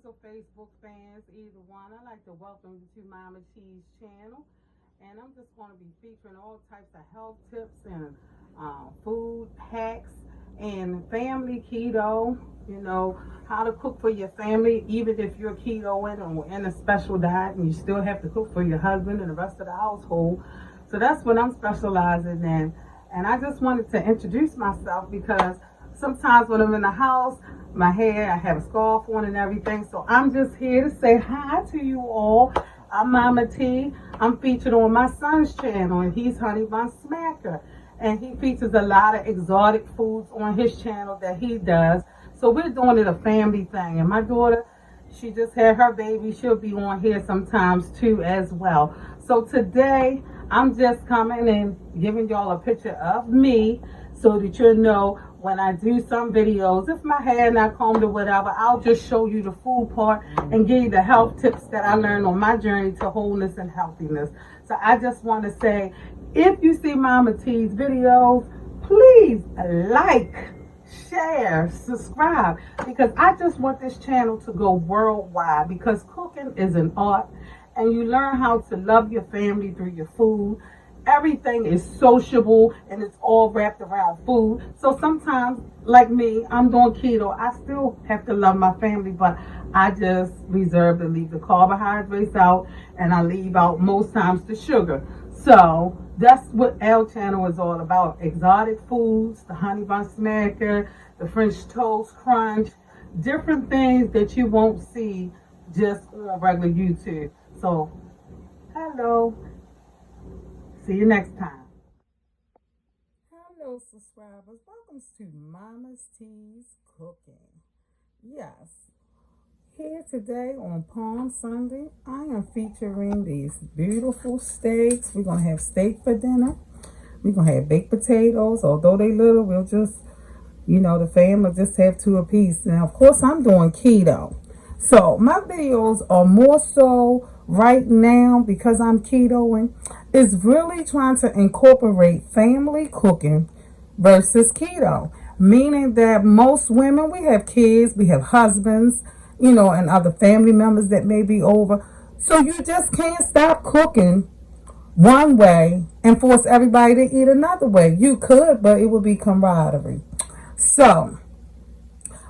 viewers or Facebook fans, either one. I'd like to welcome you to Mama T's channel. And I'm just going to be featuring all types of health tips and food hacks and family keto. You know, how to cook for your family, even if you're ketoing or in a special diet and you still have to cook for your husband and the rest of the household. So that's what I'm specializing in. And I just wanted to introduce myself because sometimes when I'm in the house, my hair, I have a scarf on and everything. So I'm just here to say hi to you all. I'm Mama T. I'm featured on my son's channel, and he's Honey Bun Smacker. And he features a lot of exotic foods on his channel that he does. So we're doing it a family thing. And my daughter, she just had her baby. She'll be on here sometimes too as well. So today, I'm just coming and giving y'all a picture of me so that you'll know when I do some videos, if my hair not combed or whatever, I'll just show you the food part and give you the health tips that I learned on my journey to wholeness and healthiness. So I just want to say, if you see Mama T's videos, please like, share, subscribe, because I just want this channel to go worldwide, because cooking is an art and you learn how to love your family through your food. Everything is sociable and it's all wrapped around food. So sometimes, like me, I'm doing keto. I still have to love my family, but I just reserve to leave the carbohydrates out, and I leave out most times the sugar. So that's what our channel is all about. Exotic foods, the honey bun smacker, the French toast crunch, different things that you won't see just on regular YouTube. So, hello. See you next time. Hello, subscribers. Welcome to Mama's T's Cooking. Yes, here today on Palm Sunday, I am featuring these beautiful steaks. We're going to have steak for dinner. We're going to have baked potatoes. Although they little, we'll just, the family just have two apiece. Now, of course, I'm doing keto. So my videos are more so right now, because I'm ketoing, is really trying to incorporate family cooking versus keto. Meaning that most women, we have kids, we have husbands, and other family members that may be over. So you just can't stop cooking one way and force everybody to eat another way. You could, but it would be camaraderie. So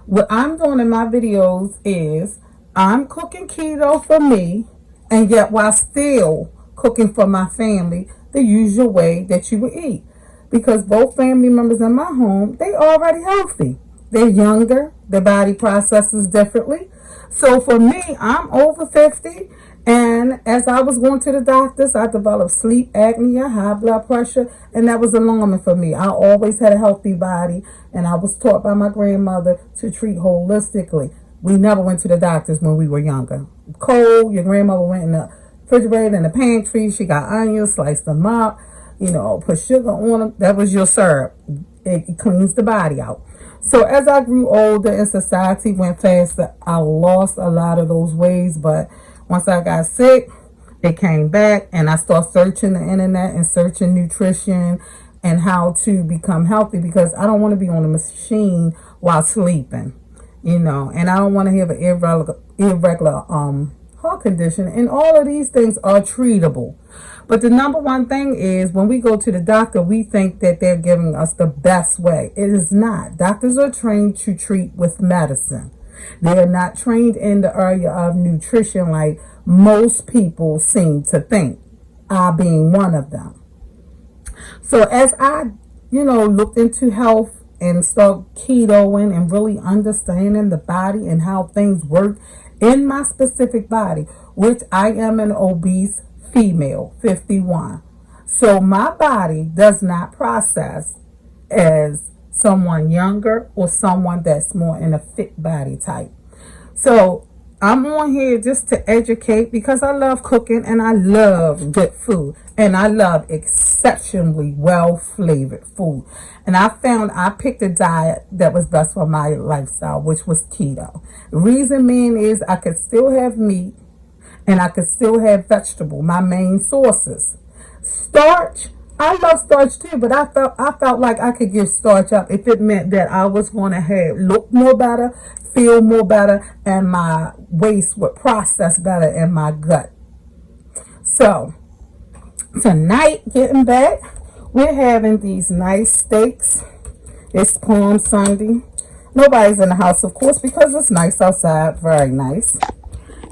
what I'm doing in my videos is I'm cooking keto for me, and yet while still cooking for my family the usual way that you would eat. Because both family members in my home, they already healthy. They're younger, their body processes differently. So for me, I'm over 50, and as I was going to the doctors, I developed sleep apnea, high blood pressure, and that was alarming for me. I always had a healthy body, and I was taught by my grandmother to treat holistically. We never went to the doctors when we were younger. Cold, your grandmother went in the refrigerator in the pantry. She got onions, sliced them up, put sugar on them. That was your syrup. It cleans the body out. So as I grew older and society went faster, I lost a lot of those ways. But once I got sick, it came back, and I started searching the internet and searching nutrition and how to become healthy, because I don't want to be on a machine while sleeping. And I don't want to have an irregular heart condition. And all of these things are treatable. But the number one thing is, when we go to the doctor, we think that they're giving us the best way. It is not. Doctors are trained to treat with medicine. They are not trained in the area of nutrition like most people seem to think, I being one of them. So as I, looked into health and start ketoing and really understanding the body and how things work in my specific body, which I am an obese female, 51. So my body does not process as someone younger or someone that's more in a fit body type. So I'm on here just to educate, because I love cooking and I love good food, and I love exceptionally well flavored food. And I found I picked a diet that was best for my lifestyle, which was keto. The reason being is I could still have meat and I could still have vegetable, my main sources. Starch, I love starch too, but I felt like I could give starch up if it meant that I was going to have look more better, feel more better, and my waste would process better in my gut. So tonight, getting back, we're having these nice steaks. It's Palm Sunday. Nobody's in the house, of course, because it's nice outside. Very nice.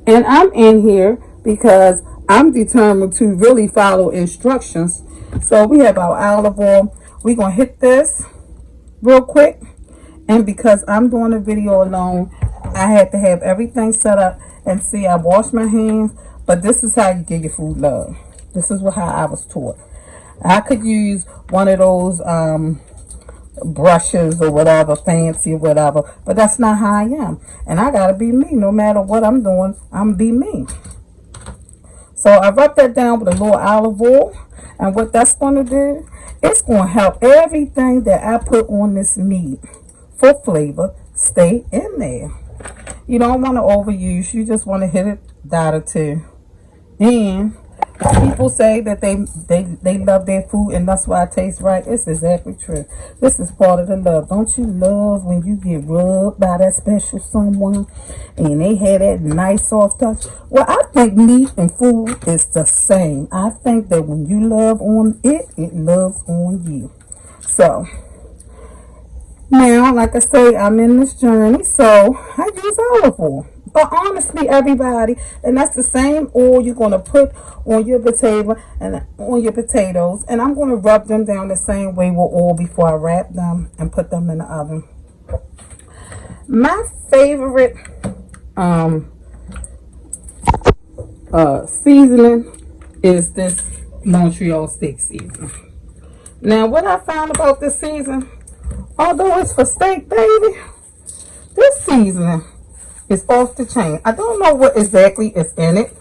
And I'm in here because I'm determined to really follow instructions. So we have our olive oil. We're going to hit this real quick. And because I'm doing a video alone, I had to have everything set up. And see, I wash my hands. But this is how you give your food love. This is how I was taught. I could use one of those brushes or whatever, fancy or whatever, but that's not how I am. And I gotta be me. No matter what I'm doing, I'm be me. So I rub that down with a little olive oil, and what that's going to do, it's going to help everything that I put on this meat for flavor stay in there. You don't want to overuse. You just want to hit it dot or two. And people say that they love their food and that's why it tastes right. It's exactly true. This is part of the love. Don't you love when you get rubbed by that special someone and they have that nice soft touch? Well, I think meat and food is the same. I think that when you love on it, it loves on you. So now, like I say, I'm in this journey, so I use olive oil. But honestly, everybody, and that's the same oil you're going to put on your potato and on your potatoes. And I'm going to rub them down the same way with oil before I wrap them and put them in the oven. My favorite seasoning is this Montreal steak seasoning. Now, what I found about this season, although it's for steak, baby, this seasoning is off the chain. I don't know what exactly is in it,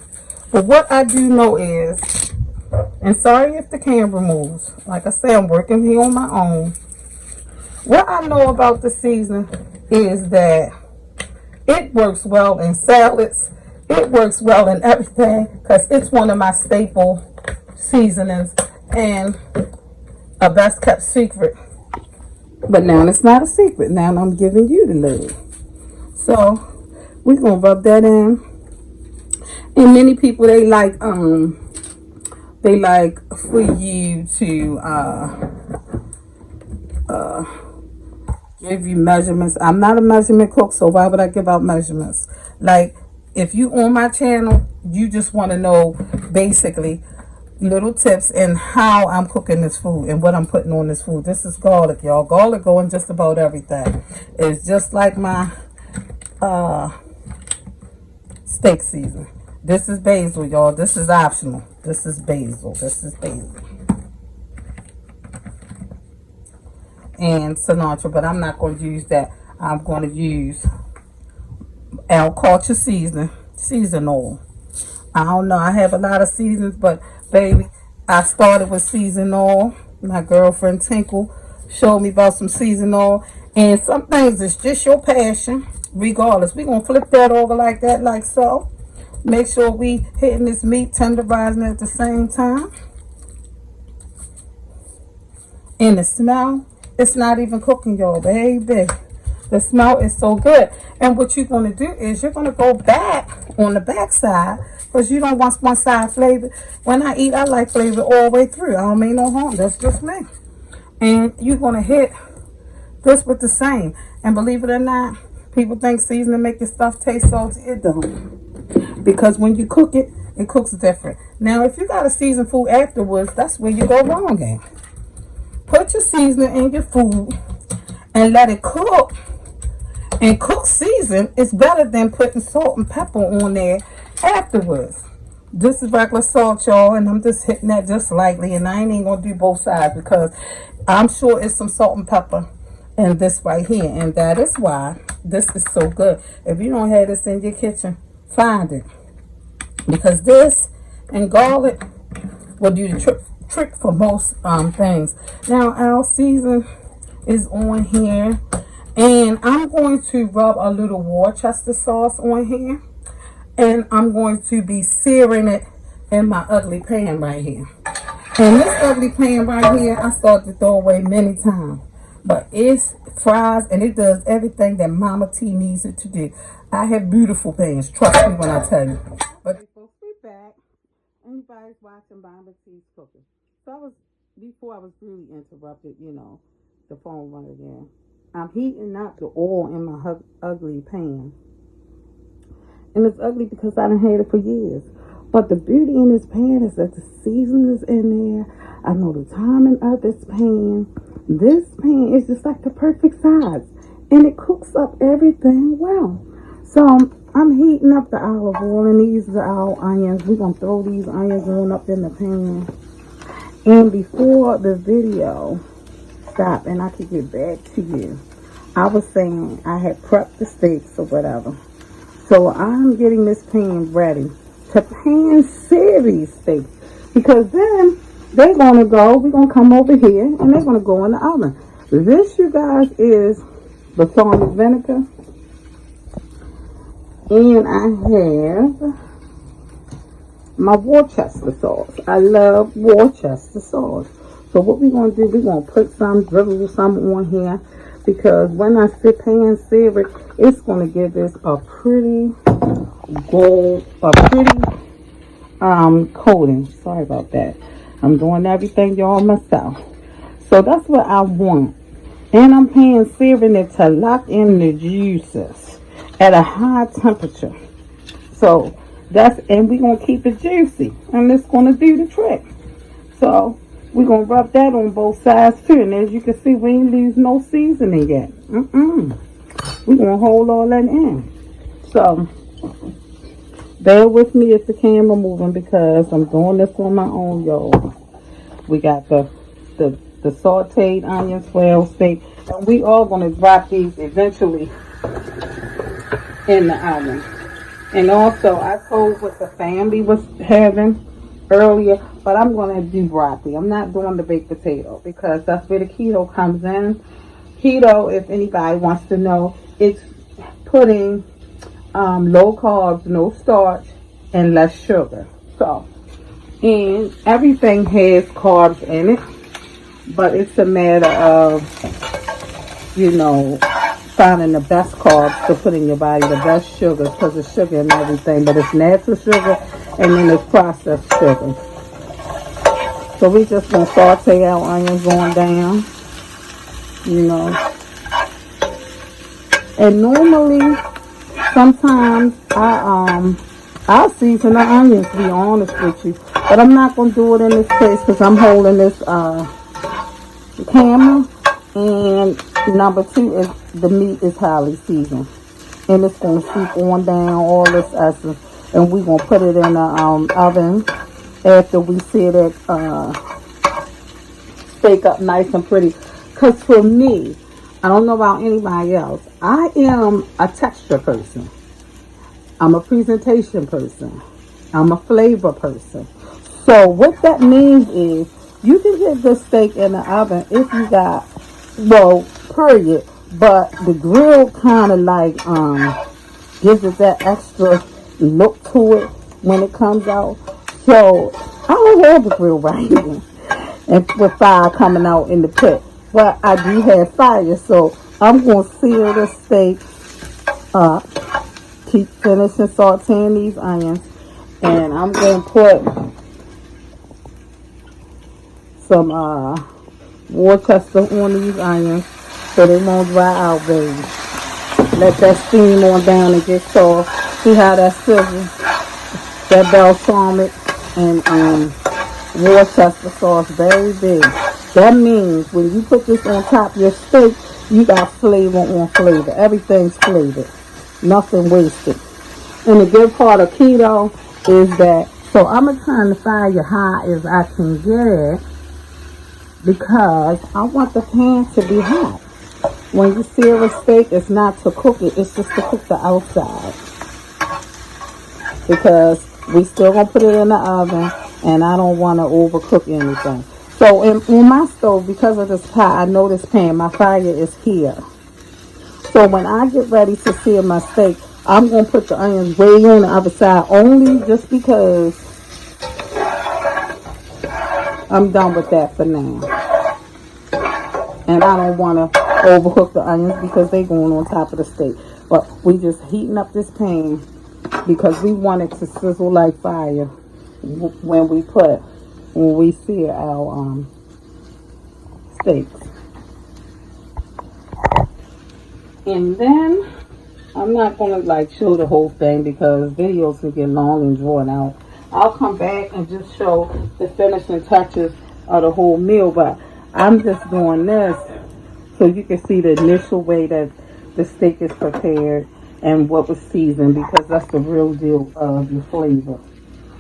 but what I do know is, and sorry if the camera moves, like I say, I'm working here on my own. What I know about the seasoning is that it works well in salads. It works well in everything because it's one of my staple seasonings and a best kept secret. But now it's not a secret. Now I'm giving you the love. So we're gonna rub that in. And many people they like for you to give you measurements. I'm not a measurement cook, so why would I give out measurements? Like if you on my channel, you just want to know basically little tips and how I'm cooking this food and what I'm putting on this food. This is garlic, y'all. Garlic going just about everything. It's just like my steak season. This is basil, y'all. This is optional. This is basil. This is basil. And cilantro, but I'm not going to use that. I'm going to use culture season oil. I don't know. I have a lot of seasons, but baby, I started with season oil. My girlfriend Tinkle showed me about some season oil. And some things is just your passion, regardless. We're going to flip that over like that, like so. Make sure we hitting this meat, tenderizing it at the same time. And the smell, it's not even cooking, y'all, baby. The smell is so good. And what you're going to do is you're going to go back on the back side because you don't want one side flavor. When I eat, I like flavor all the way through. I don't mean no harm. That's just me. And you're going to hit this with the same. And believe it or not, people think seasoning make your stuff taste salty. It don't. Because when you cook it, it cooks different. Now, if you got to season food afterwards, that's where you go wrong at. Put your seasoning in your food and let it cook. And cook season is better than putting salt and pepper on there afterwards. This is regular salt, y'all, and I'm just hitting that just lightly. And I ain't even going to do both sides because I'm sure it's some salt and pepper in this right here. And that is why this is so good. If you don't have this in your kitchen, find it. Because this and garlic will do the trick for most things. Now, our season is on here. And I'm going to rub a little Worcester sauce on here. And I'm going to be searing it in my ugly pan right here. And this ugly pan right here, I started to throw away many times. But it fries and it does everything that Mama T needs it to do. I have beautiful pans, trust me when I tell you. But folks, we back. Anybody's watching Mama T's cooking. So before I was really interrupted, the phone rang again. I'm heating up the oil in my ugly pan. And it's ugly because I done had it for years. But the beauty in this pan is that the seasoning is in there. I know the timing of this pan. This pan is just like the perfect size. And it cooks up everything well. So I'm heating up the olive oil, and these are our onions. We're going to throw these onions on up in the pan. And before the video stopped and I could get back to you, I was saying I had prepped the steaks or whatever. So I'm getting this pan ready to pan sear these steaks. Because then we're going to come over here and they're going to go in the oven. This, you guys, is balsamic vinegar. And I have my Worcester sauce. I love Worcester sauce. So what we're going to do, we're going to put drizzle some on here. Because when I pan sear it, it's going to give this a pretty coating. Sorry about that. I'm doing everything y'all myself. So that's what I want. And I'm pan searing it to lock in the juices at a high temperature. So and we're going to keep it juicy. And it's going to do the trick. So we're going to rub that on both sides too. And as you can see, we ain't lose no seasoning yet. We're going to hold all that in. So bear with me if the camera moving because I'm doing this on my own, y'all. We got the sauteed onions, quail steak. And we are going to drop these eventually in the oven. And also, I told what the family was having earlier, but I'm going to do broccoli. I'm not doing the baked potato because that's where the keto comes in. Keto, if anybody wants to know, it's putting low carbs, no starch, and less sugar. So, and everything has carbs in it, but it's a matter of, finding the best carbs to put in your body, the best sugars, because it's sugar and everything, but it's natural sugar and then it's processed sugar. So we just gonna saute our onions going down, And normally, sometimes I'll season the onions, to be honest with you, but I'm not gonna do it in this case because I'm holding this camera. And number 2 is the meat is highly seasoned. And it's going to seep on down all this essence. And we're going to put it in the oven after we sear that steak up nice and pretty. Because for me, I don't know about anybody else, I am a texture person. I'm a presentation person. I'm a flavor person. So what that means is you can get this steak in the oven if you got, period. But the grill kind of like gives it that extra look to it when it comes out. So I don't have the grill right here, and with fire coming out in the pit. But I do have fire, so I'm gonna sear the steak up. Keep finishing sauteing these onions, and I'm gonna put some Worcester on these onions so they won't dry out, baby. Let that steam on down and get soft. See how that sizzles? That balsamic and Worcester sauce, very big. That means when you put this on top of your steak, you got flavor on flavor. Everything's flavored. Nothing wasted. And the good part of keto is that, so I'm going to turn the fire high as I can get it because I want the pan to be hot. When you sear a steak, it's not to cook it, it's just to cook the outside. Because we still going to put it in the oven and I don't want to overcook anything. So on my stove, because of this pot, I know this pan, my fire is here. So when I get ready to sear my steak, I'm going to put the onions way on the other side, only just because I'm done with that for now. And I don't want to overcook the onions because they're going on top of the steak. But we just heating up this pan because we want it to sizzle like fire when we sear our steaks. And then I'm not going to like show the whole thing because videos can get long and drawn out. I'll come back and just show the finishing touches of the whole meal, but I'm just doing this so you can see the initial way that the steak is prepared and what was seasoned, because that's the real deal of the flavor.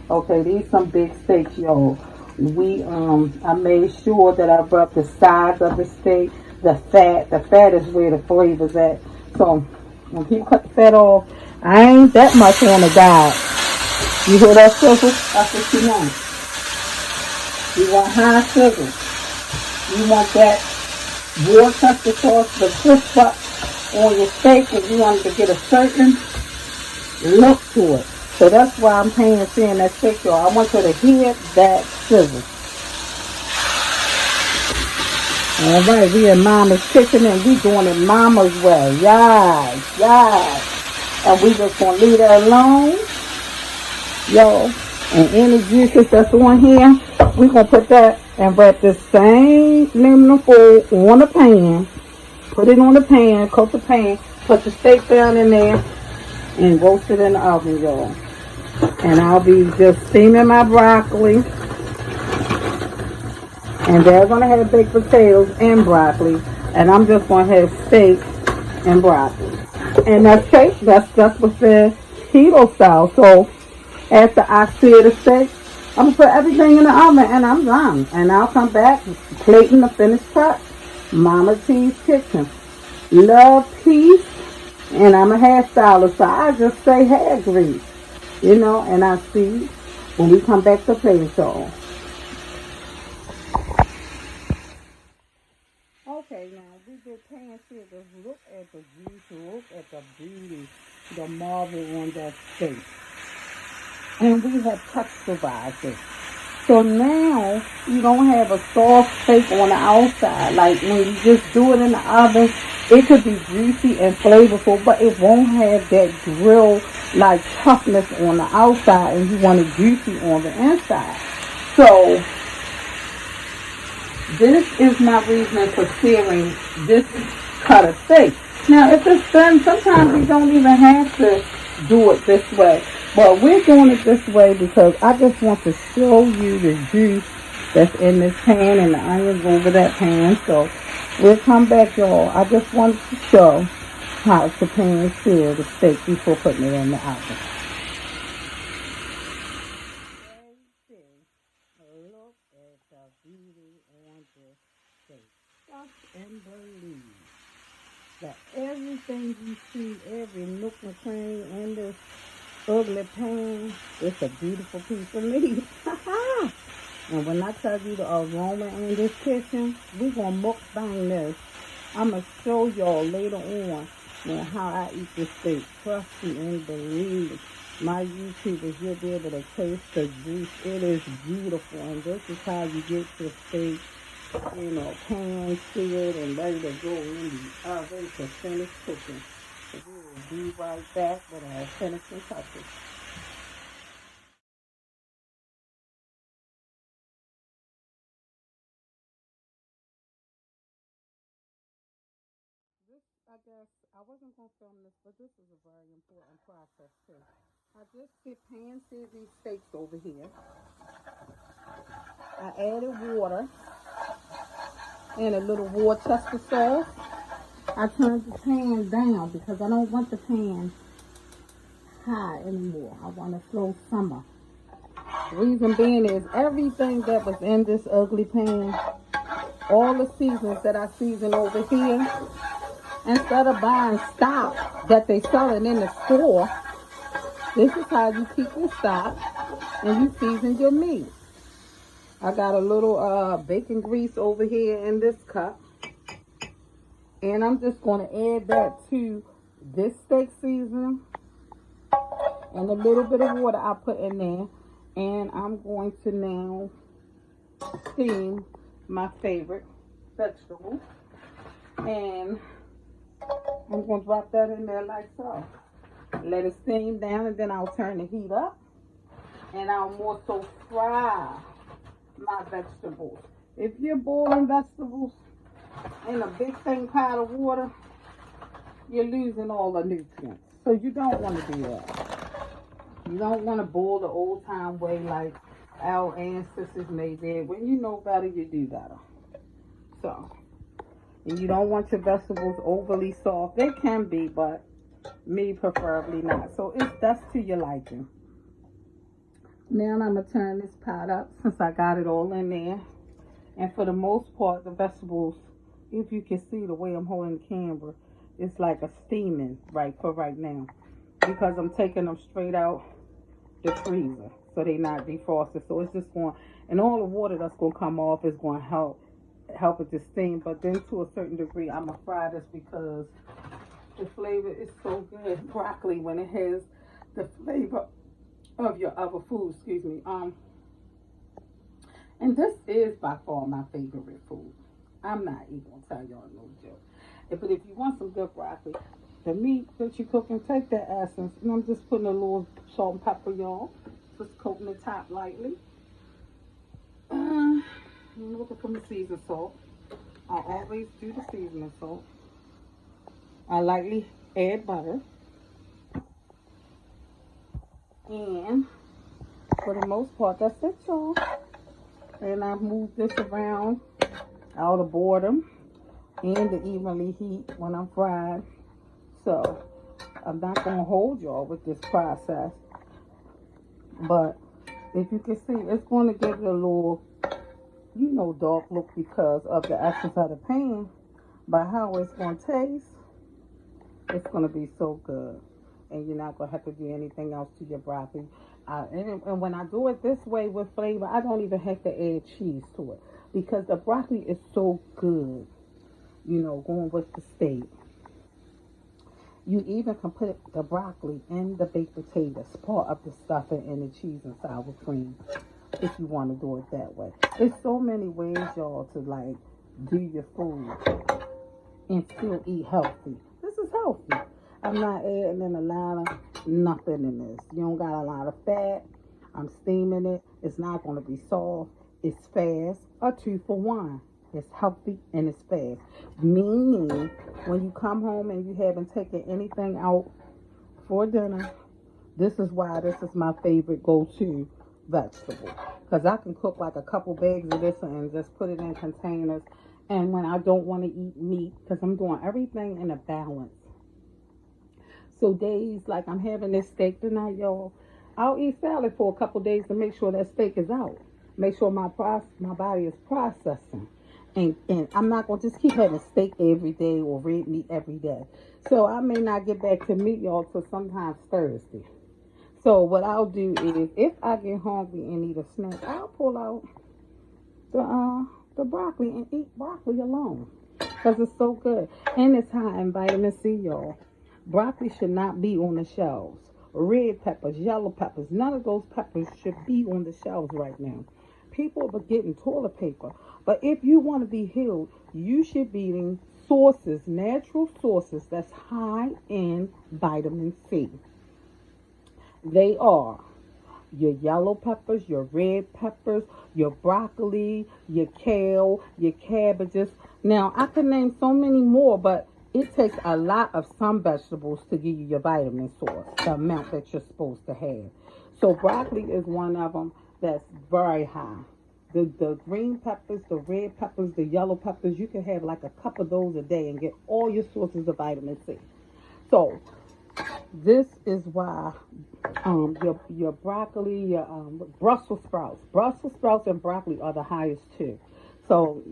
Okay, these some big steaks, y'all. I made sure that I rubbed the sides of the steak, the fat. The fat is where the flavor's at. So when people cut the fat off, I ain't that much on the diet. You hear that sizzle? That's what you want. You want high sizzle. You want that Worcestershire sauce to crisp up on your steak, and you want it to get a certain look to it. So that's why I'm seeing that steak, y'all. I want you to hear that sizzle. All right, we in Mama's kitchen and we doing it Mama's way. Yes, yes. And we just gonna leave that alone, y'all. And any juices that's on here, we gonna put that and wrap this same aluminum foil on the pan. Put it on the pan, coat the pan, put the steak down in there, and roast it in the oven, y'all. And I'll be just steaming my broccoli. And they're going to have baked potatoes and broccoli. And I'm just going to have steak and broccoli. And that's what's the keto style. So after I sear the steak, I'm going to put everything in the oven and I'm done. And I'll come back plating the finished touch. Mama T's Kitchen. Love, peace. And I'm a hairstylist, so I just say hair grease. You know, and I see when we come back to play the show. Okay, now we did pan sear. Just look at the juice, look at the beauty, the marble on that steak. And we have texturized it. So now you don't have a soft steak on the outside. Like when you just do it in the oven, it could be juicy and flavorful, but it won't have that grill like toughness on the outside, and you want it juicy on the inside. So this is my reason for searing this cut of steak. Now if it's done, sometimes you don't even have to do it this way. But we're doing it this way because I just want to show you the juice that's in this pan and the onions over that pan. So we'll come back, y'all. I just wanted to show how to pan sear the steak before putting it in the oven. Look at the beauty on this steak. Trust and believe that everything you see, every nook and cranny in this ugly pan, it's a beautiful piece of meat. And when I tell you the aroma in this kitchen, we're going to mukbang this. I'm going to show y'all later on how I eat this steak. Trust me and believe. My YouTubers, you'll be able to taste the juice. It is beautiful. And this is how you get your steak, you know, pan seared and ready to go in the oven to finish cooking. So we will be right back with our finishing touches. I guess I wasn't going to film this, but this is a very important process too. I just pan seared these steaks over here. I added water and a little Worcester sauce. I turned the pan down because I don't want the pan high anymore. I want to throw summer. Reason being is everything that was in this ugly pan, all the seasons that I season over here, instead of buying stock that they selling in the store, this is how you keep your stock and you season your meat. I got a little bacon grease over here in this cup. And I'm just going to add that to this steak seasoning. And a little bit of water I put in there. And I'm going to now steam my favorite vegetable. And I'm going to drop that in there like so. Let it steam down, and then I'll turn the heat up. And I'll more so fry my vegetables. If you're boiling vegetables in a big thing pot of water, you're losing all the nutrients. So you don't want to do that. You don't want to boil the old time way like our ancestors made it. When you know better, you do better. So, and you don't want your vegetables overly soft. They can be, but me preferably not. So that's to your liking. Now I'm going to turn this pot up since I got it all in there. And for the most part, the vegetables, if you can see the way I'm holding the camera, it's like a steaming right now. Because I'm taking them straight out the freezer. So they're not defrosted. So it's just going, and all the water that's going to come off is going to help it to steam. But then to a certain degree, I'm going to fry this because the flavor is so good. Broccoli, when it has the flavor of your other food, excuse me. And this is by far my favorite food. I'm not even going to tell y'all no joke. But if you want some good broccoli, the meat that you're cooking, take that essence. And I'm just putting a little salt and pepper, y'all. Just coating the top lightly. I'm looking for my seasoning salt. I always do the seasoning salt. I lightly add butter. And for the most part, that's it, y'all. And I move this around out of boredom and to evenly heat when I'm fried. So I'm not going to hold y'all with this process. But if you can see, it's going to give it a little, dark look because of the essence of the pan. But how it's going to taste, it's going to be so good. And you're not going to have to do anything else to your broccoli. And when I do it this way with flavor, I don't even have to add cheese to it. Because the broccoli is so good, going with the steak. You even can put the broccoli in the baked potatoes, part of the stuffing and the cheese and sour cream, if you want to do it that way. There's so many ways, y'all, to, do your food and still eat healthy. This is healthy. I'm not adding in a lot of nothing in this. You don't got a lot of fat. I'm steaming it. It's not going to be soft. It's fast. A 2-for-1. It's healthy and it's fast. Meaning, when you come home and you haven't taken anything out for dinner, this is why this is my favorite go-to vegetable. Because I can cook like a couple bags of this and just put it in containers. And when I don't want to eat meat, because I'm doing everything in a balance. So days like I'm having this steak tonight, y'all, I'll eat salad for a couple days to make sure that steak is out. Make sure my body is processing. And I'm not going to just keep having steak every day or red meat every day. So I may not get back to meat, y'all, till sometimes Thursday. So what I'll do is, if I get hungry and need a snack, I'll pull out the broccoli and eat broccoli alone. Because it's so good. And it's high in vitamin C, y'all. Broccoli should not be on the shelves. Red peppers, yellow peppers, none of those peppers should be on the shelves right now. People are getting toilet paper. But if you want to be healed, you should be eating sources, natural sources that's high in vitamin C. They are your yellow peppers, your red peppers, your broccoli, your kale, your cabbages. Now, I can name so many more, but it takes a lot of some vegetables to give you your vitamin source, the amount that you're supposed to have. So broccoli is one of them that's very high. The green peppers, the red peppers, the yellow peppers, you can have like a cup of those a day and get all your sources of vitamin C. So this is why your broccoli, your Brussels sprouts and broccoli are the highest too. So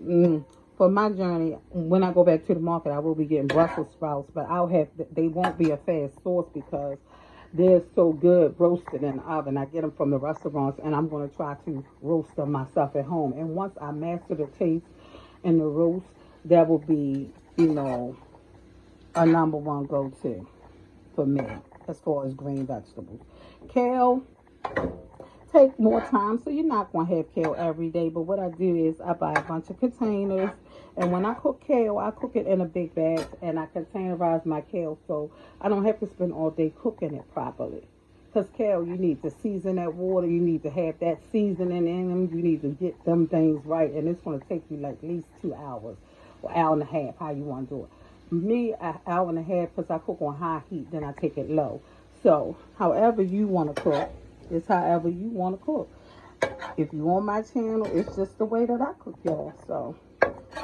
for my journey, when I go back to the market, I will be getting Brussels sprouts, but they won't be a fast source because they're so good roasted in the oven. I get them from the restaurants, and I'm going to try to roast them myself at home. And once I master the taste and the roast, that will be, a number one go-to for me as far as green vegetables. Kale, take more time, so you're not going to have kale every day. But what I do is I buy a bunch of containers, and when I cook kale, I cook it in a big bag, and I containerize my kale so I don't have to spend all day cooking it properly. Because kale, you need to season that water, you need to have that seasoning in them, you need to get them things right, and it's going to take you like at least 2 hours or hour and a half, how you want to do it. Me, an hour and a half, because I cook on high heat, then I take it low. So, however you want to cook, it's however you want to cook. If you on my channel, it's just the way that I cook, y'all. So,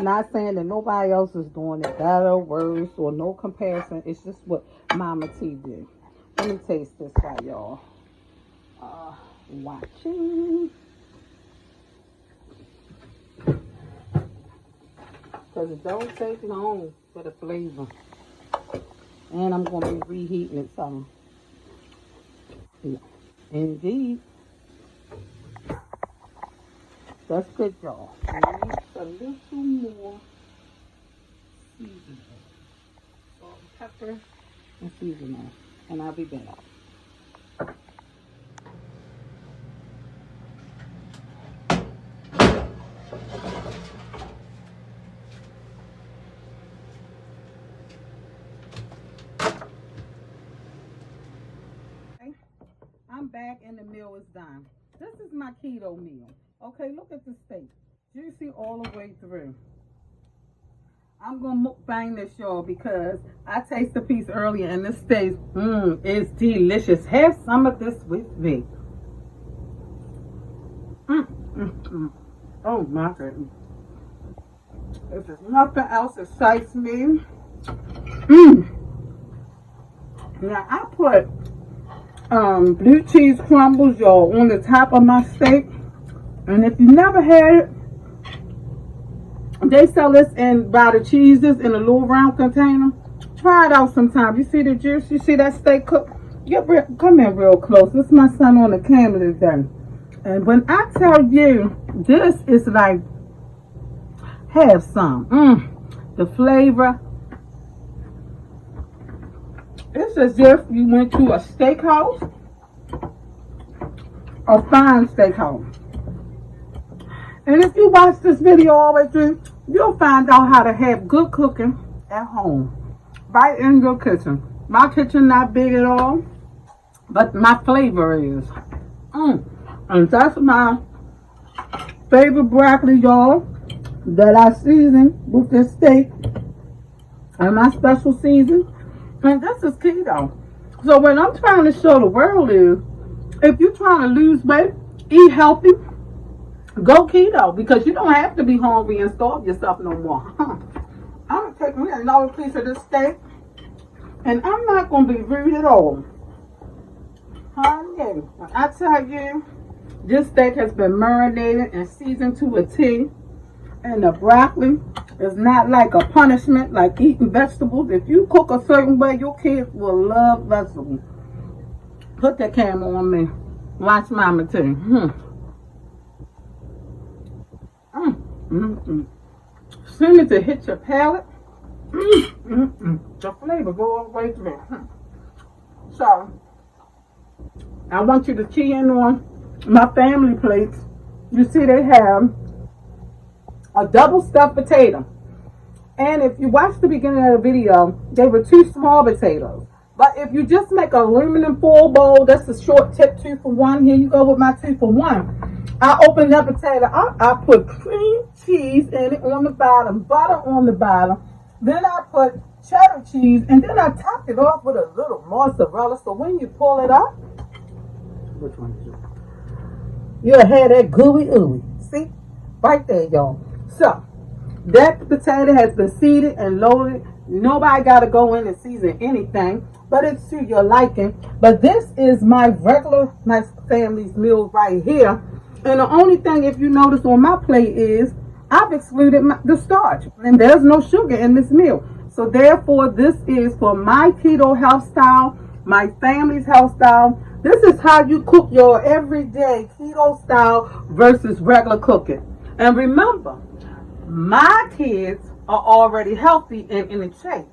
not saying that nobody else is doing it better, worse, or no comparison. It's just what Mama T did. Let me taste this while y'all watching. Because it don't take long for the flavor. And I'm going to be reheating it some. Yeah. Indeed. That's good, y'all. I need a little more seasoning. Salt and pepper and seasoning. And I'll be back. Okay, I'm back and the meal is done. This is my keto meal. Okay, look at the steak. Juicy all the way through. I'm going to mukbang this, y'all, because I tasted a piece earlier and this steak is delicious. Have some of this with me. Oh, my goodness. If there's nothing else that excites me. Now, I put blue cheese crumbles, y'all, on the top of my steak. And if you never had it, they sell this by the cheeses in a little round container. Try it out sometime. You see the juice? You see that steak cook? Come in real close. This is my son on the camera today. And when I tell you, this is like, have some. The flavor. It's as if you went to a steakhouse, a fine steakhouse. And if you watch this video all the way through, you'll find out how to have good cooking at home, right in your kitchen. My kitchen not big at all, but my flavor is. And that's my favorite broccoli, y'all, that I season with this steak and my special season. And this is keto. So what I'm trying to show the world is, if you're trying to lose weight, eat healthy, go keto, because you don't have to be hungry and starve yourself no more. I'm going to take me another piece of this steak, and I'm not going to be rude at all. Honey, when I tell you, this steak has been marinated and seasoned to a T, and the broccoli is not like a punishment like eating vegetables. If you cook a certain way, your kids will love vegetables. Put that camera on me. Watch Mama too. As soon as it hits your palate, the flavor go all the way through. So, I want you to key in on my family plates. You see they have a double stuffed potato. And if you watch the beginning of the video, they were 2 small potatoes. But if you just make an aluminum foil bowl, that's a short tip 2 for 1. Here you go with my 2 for 1. I opened that potato. I put cream cheese in it on the bottom, butter on the bottom. Then I put cheddar cheese, and then I topped it off with a little mozzarella. So when you pull it up, which one is it? You'll have that gooey ooey. See? Right there, y'all. So, that potato has been seeded and loaded. Nobody got to go in and season anything, but it's to your liking. But this is my regular nice family's meal right here. And the only thing, if you notice on my plate, is I've excluded the starch. And there's no sugar in this meal. So therefore, this is for my keto health style, my family's health style. This is how you cook your everyday keto style versus regular cooking. And remember, my kids are already healthy and in shape.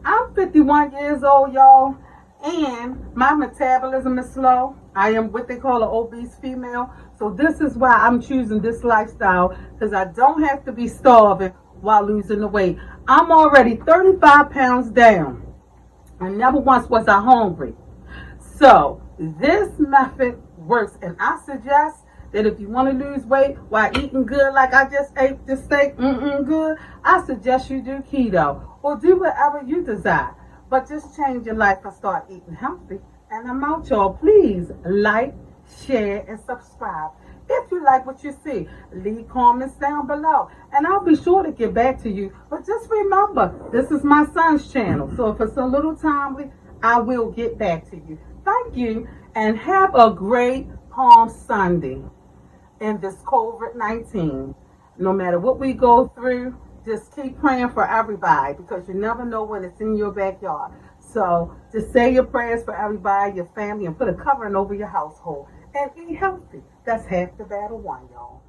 I'm 51 years old, y'all, And my metabolism is slow. I am what they call an obese female. So this is why I'm choosing this lifestyle, because I don't have to be starving while losing the weight. I'm already 35 pounds down. And never once was I hungry. So this method works, and I suggest that if you want to lose weight while eating good, like I just ate the steak, good, I suggest you do keto or do whatever you desire. But just change your life and start eating healthy. And I'm out, y'all. Please like, share, and subscribe. If you like what you see, leave comments down below, and I'll be sure to get back to you. But just remember, this is my son's channel, so if it's a little timely, I will get back to you. Thank you, and have a great Palm Sunday in this COVID-19. No matter what we go through, just keep praying for everybody, because you never know when it's in your backyard. So just say your prayers for everybody, your family, and put a covering over your household. And eat healthy. That's half the battle won, y'all.